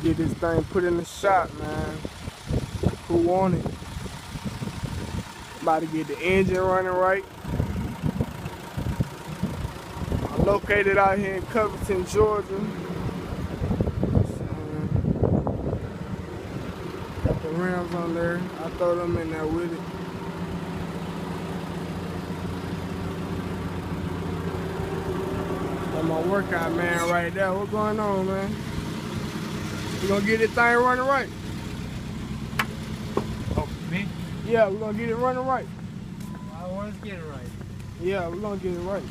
Get this thing put in the shop, man. Who want it? About to get the engine running right. I'm located out here in Covington, Georgia. Got the rims on there. I throw them in there with it. That's my workout man right there. What's going on, man? We gonna get this thing running right. Oh, me? Yeah, we're gonna get it running right. I want to get it right. Yeah, we're gonna get it right.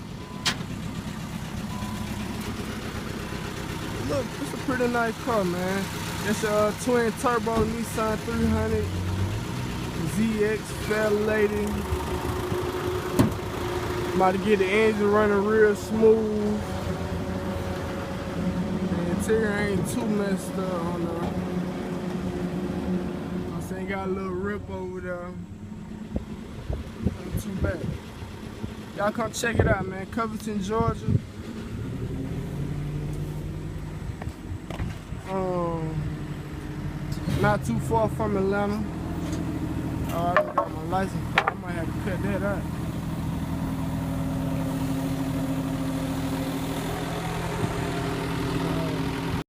Look, it's a pretty nice car, man. It's a twin turbo Nissan 300 ZX Fair Lady. About to get the engine running real smooth. The interior ain't too messed up on there. I'm saying got a little rip over there. Ain't too bad. Y'all come check it out, man. Covington, Georgia. Not too far from Atlanta. Oh, I already got my license plate. I might have to cut that out.